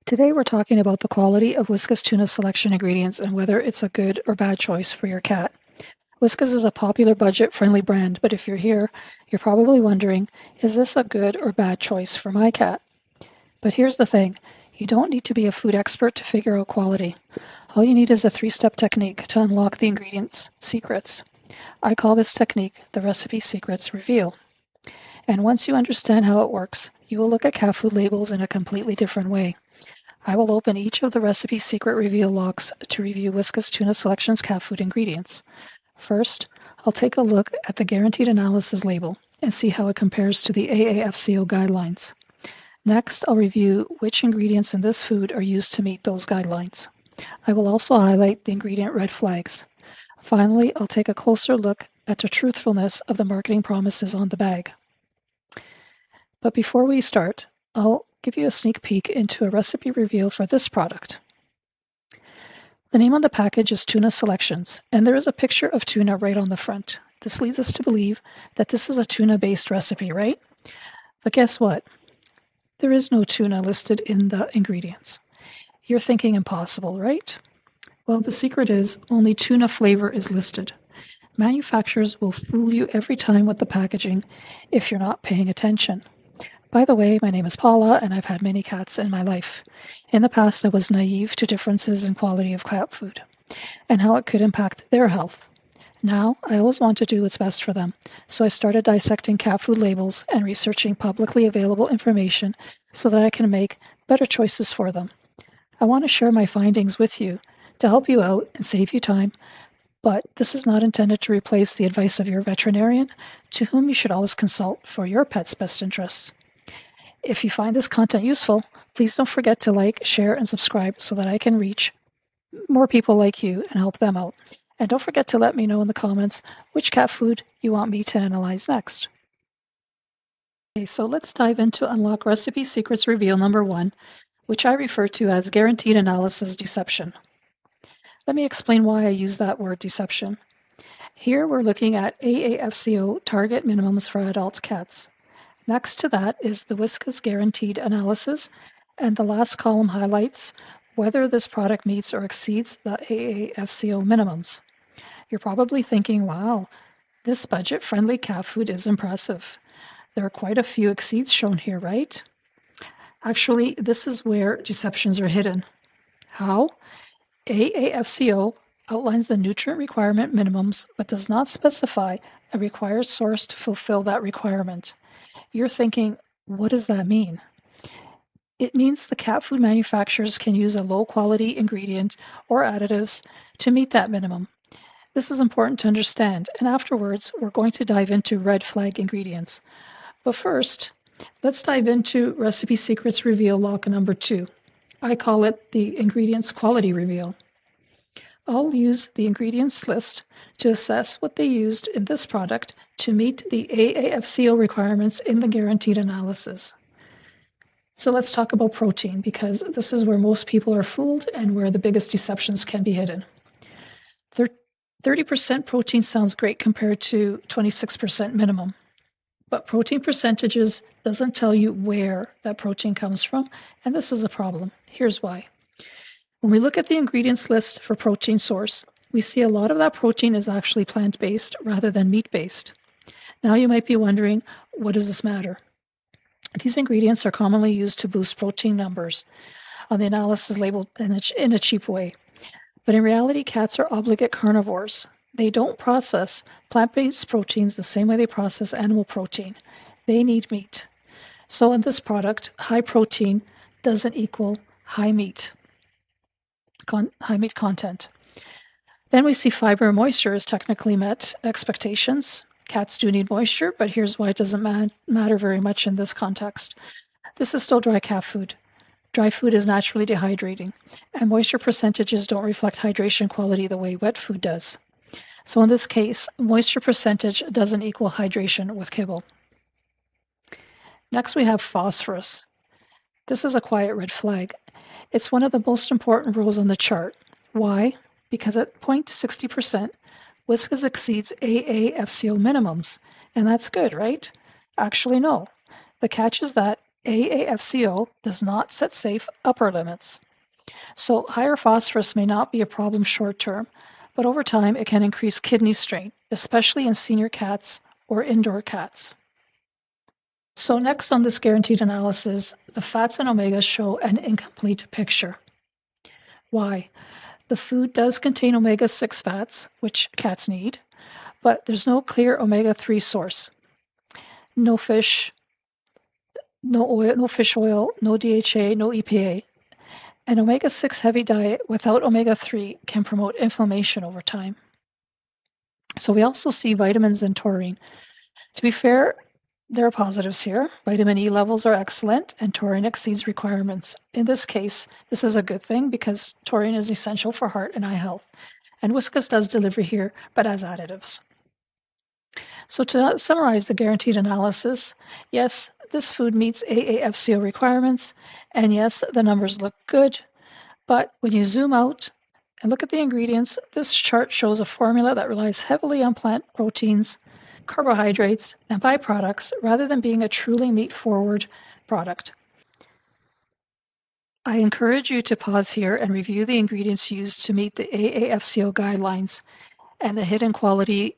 Today we're talking about the quality of Whiskas Tuna Selection ingredients and whether it's a good or bad choice for your cat. Whiskas is a popular budget-friendly brand, but if you're here, you're probably wondering, is this a good or bad choice for my cat? But here's the thing, you don't need to be a food expert to figure out quality. All you need is a three-step technique to unlock the ingredients' secrets. I call this technique the Recipe Secrets Reveal. And once you understand how it works, you will look at cat food labels in a completely different way. I will open each of the recipe secret reveal logs to review Whiskas Tuna Selections cat food ingredients. First, I'll take a look at the Guaranteed Analysis label and see how it compares to the AAFCO guidelines. Next, I'll review which ingredients in this food are used to meet those guidelines. I will also highlight the ingredient red flags. Finally, I'll take a closer look at the truthfulness of the marketing promises on the bag. But before we start, I'll give you a sneak peek into a recipe reveal for this product. The name on the package is Tuna Selections, and there is a picture of tuna right on the front. This leads us to believe that this is a tuna-based recipe, right? But guess what? There is no tuna listed in the ingredients. You're thinking impossible, right? Well, the secret is only tuna flavor is listed. Manufacturers will fool you every time with the packaging if you're not paying attention. By the way, my name is Paula, and I've had many cats in my life. In the past, I was naive to differences in quality of cat food and how it could impact their health. Now, I always want to do what's best for them, so I started dissecting cat food labels and researching publicly available information so that I can make better choices for them. I want to share my findings with you to help you out and save you time, but this is not intended to replace the advice of your veterinarian, to whom you should always consult for your pet's best interests. If you find this content useful, please don't forget to like, share, and subscribe so that I can reach more people like you and help them out. And don't forget to let me know in the comments which cat food you want me to analyze next. Okay, so let's dive into Unlock Recipe Secrets Reveal number 1, which I refer to as Guaranteed Analysis Deception. Let me explain why I use that word deception. Here we're looking at AAFCO target minimums for adult cats. Next to that is the Whiskas Guaranteed Analysis, and the last column highlights whether this product meets or exceeds the AAFCO minimums. You're probably thinking, wow, this budget-friendly cat food is impressive. There are quite a few exceeds shown here, right? Actually, this is where deceptions are hidden. How? AAFCO outlines the nutrient requirement minimums, but does not specify a required source to fulfill that requirement. You're thinking, what does that mean? It means the cat food manufacturers can use a low-quality ingredient or additives to meet that minimum. This is important to understand, and afterwards, we're going to dive into red flag ingredients. But first, let's dive into Recipe Secrets Reveal log number 2. I call it the Ingredients Quality Reveal. I'll use the ingredients list to assess what they used in this product to meet the AAFCO requirements in the Guaranteed Analysis. So let's talk about protein, because this is where most people are fooled and where the biggest deceptions can be hidden. 30% protein sounds great compared to 26% minimum, but protein percentages doesn't tell you where that protein comes from, and this is a problem. Here's why. When we look at the ingredients list for protein source, we see a lot of that protein is actually plant-based rather than meat-based. Now you might be wondering, what does this matter? These ingredients are commonly used to boost protein numbers on the analysis label in a cheap way. But in reality, cats are obligate carnivores. They don't process plant-based proteins the same way they process animal protein. They need meat. So in this product, high protein doesn't equal high meat content. Then we see fiber and moisture is technically met expectations. Cats do need moisture, but here's why it doesn't matter very much in this context. This is still dry cat food. Dry food is naturally dehydrating, and moisture percentages don't reflect hydration quality the way wet food does. So in this case, moisture percentage doesn't equal hydration with kibble. Next we have phosphorus. This is a quiet red flag. It's one of the most important rows on the chart. Why? Because at 0.60%, Whiskas exceeds AAFCO minimums, and that's good, right? Actually, no. The catch is that AAFCO does not set safe upper limits. So higher phosphorus may not be a problem short term, but over time it can increase kidney strain, especially in senior cats or indoor cats. So next on this guaranteed analysis, the fats and omegas show an incomplete picture. Why? The food does contain omega-6 fats, which cats need, but there's no clear omega-3 source. No fish, no oil, no fish oil, no DHA, no EPA. An omega-6 heavy diet without omega-3 can promote inflammation over time. So we also see vitamins and taurine. To be fair, there are positives here. Vitamin E levels are excellent and taurine exceeds requirements. In this case, this is a good thing because taurine is essential for heart and eye health. And Whiskas does deliver here, but as additives. So to summarize the guaranteed analysis, yes, this food meets AAFCO requirements, and yes, the numbers look good, but when you zoom out and look at the ingredients, this chart shows a formula that relies heavily on plant proteins, carbohydrates, and byproducts rather than being a truly meat-forward product. I encourage you to pause here and review the ingredients used to meet the AAFCO guidelines and the hidden quality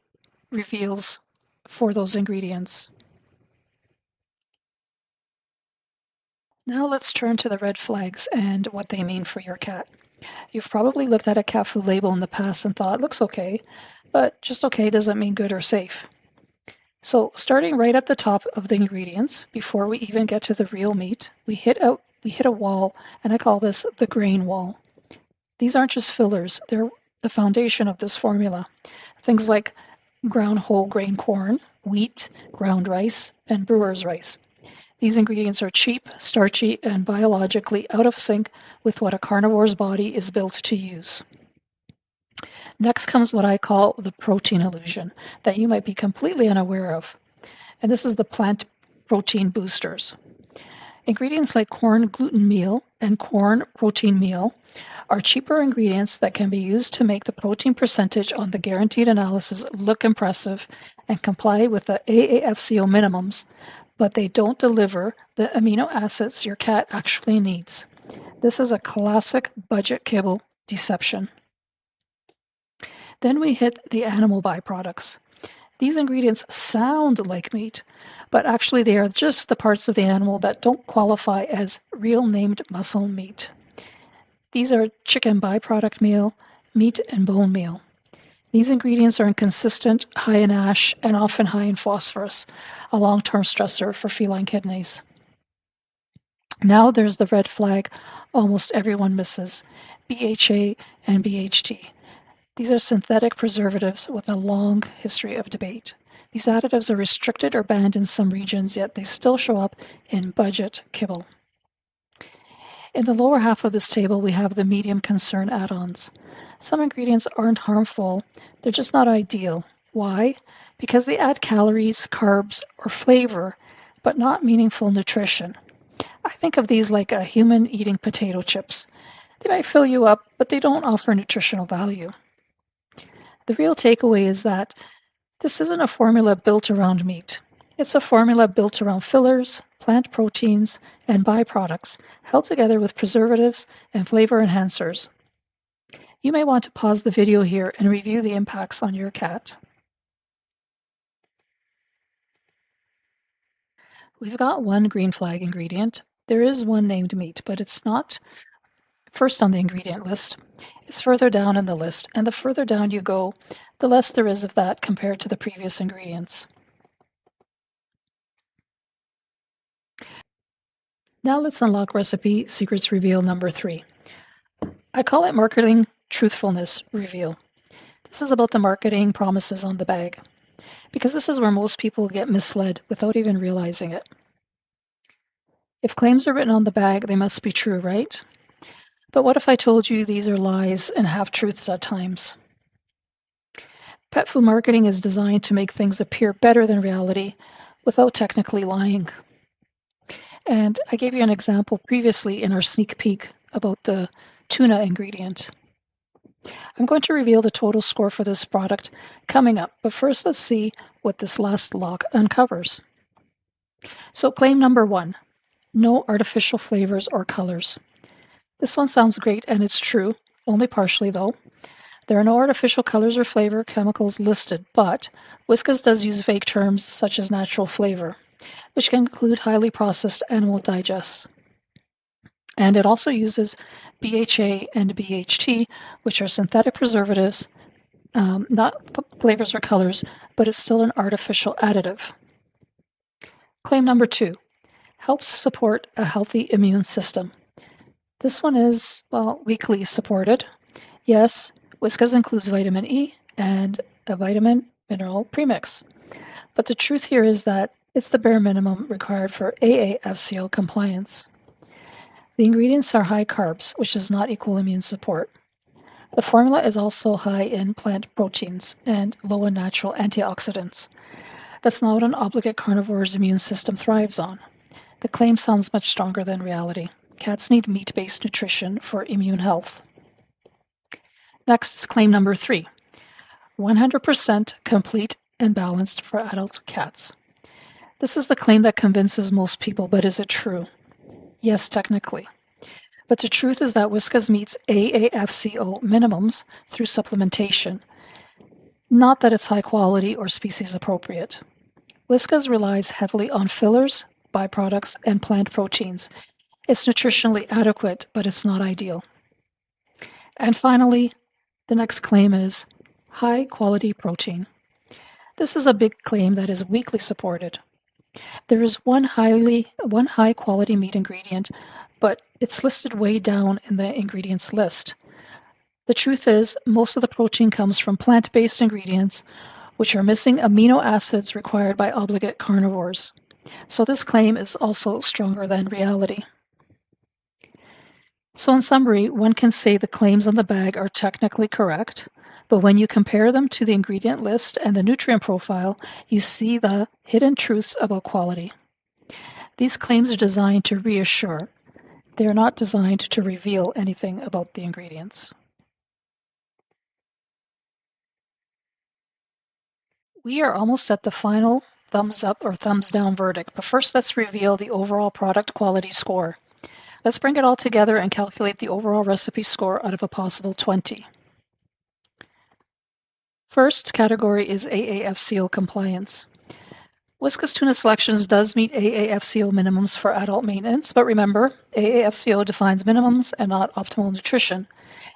reveals for those ingredients. Now let's turn to the red flags and what they mean for your cat. You've probably looked at a cat food label in the past and thought, looks okay, but just okay doesn't mean good or safe. So starting right at the top of the ingredients, before we even get to the real meat, we hit a wall, and I call this the grain wall. These aren't just fillers, they're the foundation of this formula. Things like ground whole grain corn, wheat, ground rice, and brewer's rice. These ingredients are cheap, starchy, and biologically out of sync with what a carnivore's body is built to use. Next comes what I call the protein illusion that you might be completely unaware of. And this is the plant protein boosters. Ingredients like corn gluten meal and corn protein meal are cheaper ingredients that can be used to make the protein percentage on the guaranteed analysis look impressive and comply with the AAFCO minimums, but they don't deliver the amino acids your cat actually needs. This is a classic budget kibble deception. Then we hit the animal byproducts. These ingredients sound like meat, but actually they are just the parts of the animal that don't qualify as real named muscle meat. These are chicken byproduct meal, meat, and bone meal. These ingredients are inconsistent, high in ash, and often high in phosphorus, a long-term stressor for feline kidneys. Now there's the red flag almost everyone misses, BHA and BHT. These are synthetic preservatives with a long history of debate. These additives are restricted or banned in some regions, yet they still show up in budget kibble. In the lower half of this table, we have the medium concern add-ons. Some ingredients aren't harmful, they're just not ideal. Why? Because they add calories, carbs, or flavor, but not meaningful nutrition. I think of these like a human eating potato chips. They might fill you up, but they don't offer nutritional value. The real takeaway is that this isn't a formula built around meat. It's a formula built around fillers, plant proteins, and byproducts held together with preservatives and flavor enhancers. You may want to pause the video here and review the impacts on your cat. We've got one green flag ingredient. There is one named meat, but it's not first on the ingredient list. It's further down in the list, and the further down you go, the less there is of that compared to the previous ingredients. Now let's unlock recipe secrets reveal number 3. I call it marketing truthfulness reveal. This is about the marketing promises on the bag, because this is where most people get misled without even realizing it. If claims are written on the bag, they must be true, right? But what if I told you these are lies and half-truths at times? Pet food marketing is designed to make things appear better than reality without technically lying. And I gave you an example previously in our sneak peek about the tuna ingredient. I'm going to reveal the total score for this product coming up, but first let's see what this last log uncovers. So claim number 1, No artificial flavors or colors. This one sounds great, and it's true, only partially though. There are no artificial colors or flavor chemicals listed, but Whiskas does use vague terms such as natural flavor, which can include highly processed animal digests. And it also uses BHA and BHT, which are synthetic preservatives, not flavors or colors, but it's still an artificial additive. Claim number 2, helps support a healthy immune system. This one is, well, weakly supported. Yes, Whiskas includes vitamin E and a vitamin mineral premix. But the truth here is that it's the bare minimum required for AAFCO compliance. The ingredients are high carbs, which does not equal immune support. The formula is also high in plant proteins and low in natural antioxidants. That's not what an obligate carnivore's immune system thrives on. The claim sounds much stronger than reality. Cats need meat-based nutrition for immune health. Next is claim number 3, 100% complete and balanced for adult cats. This is the claim that convinces most people, but is it true? Yes, technically. But the truth is that Whiskas meets AAFCO minimums through supplementation, not that it's high quality or species appropriate. Whiskas relies heavily on fillers, byproducts, and plant proteins. It's nutritionally adequate, but it's not ideal. And finally, the next claim is high quality protein. This is a big claim that is weakly supported. There is one high quality meat ingredient, but it's listed way down in the ingredients list. The truth is, most of the protein comes from plant-based ingredients, which are missing amino acids required by obligate carnivores. So this claim is also stronger than reality. So in summary, one can say the claims on the bag are technically correct, but when you compare them to the ingredient list and the nutrient profile, you see the hidden truths about quality. These claims are designed to reassure. They are not designed to reveal anything about the ingredients. We are almost at the final thumbs up or thumbs down verdict, but first let's reveal the overall product quality score. Let's bring it all together and calculate the overall recipe score out of a possible 20. First category is AAFCO compliance. Whiskas Tuna Selections does meet AAFCO minimums for adult maintenance, but remember, AAFCO defines minimums and not optimal nutrition,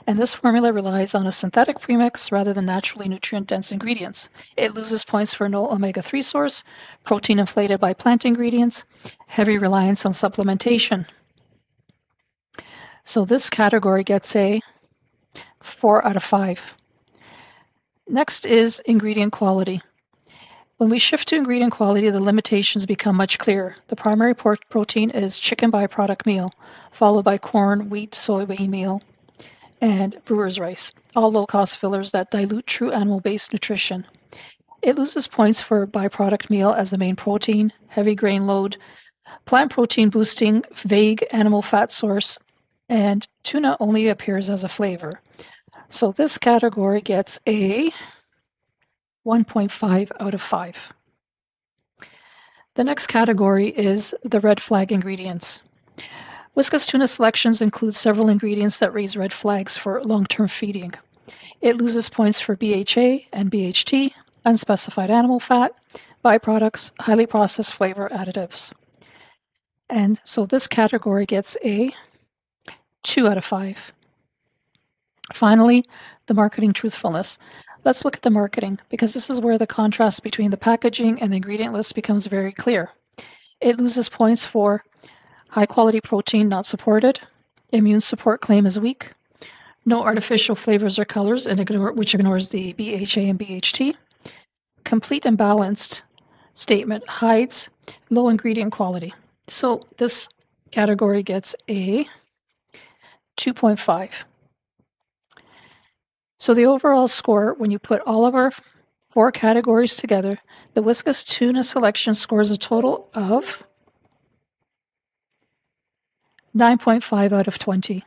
and this formula relies on a synthetic premix rather than naturally nutrient-dense ingredients. It loses points for no omega-3 source, protein inflated by plant ingredients, heavy reliance on supplementation. So this category gets a 4 out of 5. Next is ingredient quality. When we shift to ingredient quality, the limitations become much clearer. The primary protein is chicken byproduct meal, followed by corn, wheat, soybean meal, and brewer's rice, all low-cost fillers that dilute true animal-based nutrition. It loses points for byproduct meal as the main protein, heavy grain load, plant protein boosting, vague animal fat source, and tuna only appears as a flavor. So this category gets a 1.5 out of 5. The next category is the red flag ingredients. Whiskas Tuna Selections includes several ingredients that raise red flags for long-term feeding. It loses points for BHA and BHT, unspecified animal fat, byproducts, highly processed flavor additives. And so this category gets a 2 out of 5. Finally, the marketing truthfulness. Let's look at the marketing, because this is where the contrast between the packaging and the ingredient list becomes very clear. It loses points for high quality protein not supported, immune support claim is weak, no artificial flavors or colors, which ignores the BHA and BHT, complete and balanced statement hides low ingredient quality. So this category gets a 2.5. So the overall score, when you put all of our 4 categories together, the Whiskas Tuna Selection scores a total of 9.5 out of 20.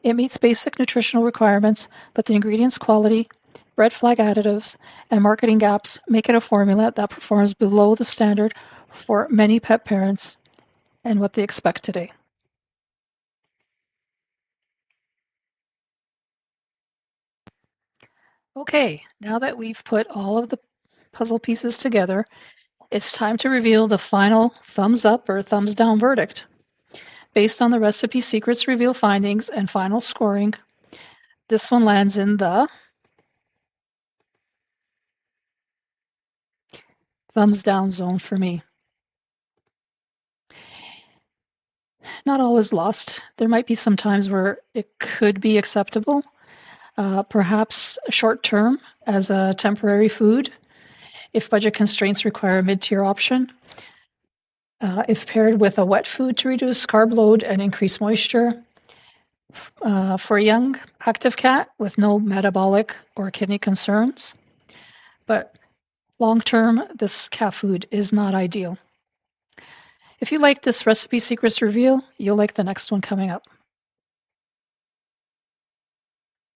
It meets basic nutritional requirements, but the ingredients quality, red flag additives, and marketing gaps make it a formula that performs below the standard for many pet parents and what they expect today. Okay, now that we've put all of the puzzle pieces together, it's time to reveal the final thumbs up or thumbs down verdict. Based on the Recipe Secrets reveal findings and final scoring, this one lands in the thumbs down zone for me. Not always lost. There might be some times where it could be acceptable, perhaps short term as a temporary food, if budget constraints require a mid-tier option. If paired with a wet food to reduce carb load and increase moisture. For a young active cat with no metabolic or kidney concerns. But long term, this cat food is not ideal. If you like this Recipe Secrets reveal, you'll like the next one coming up.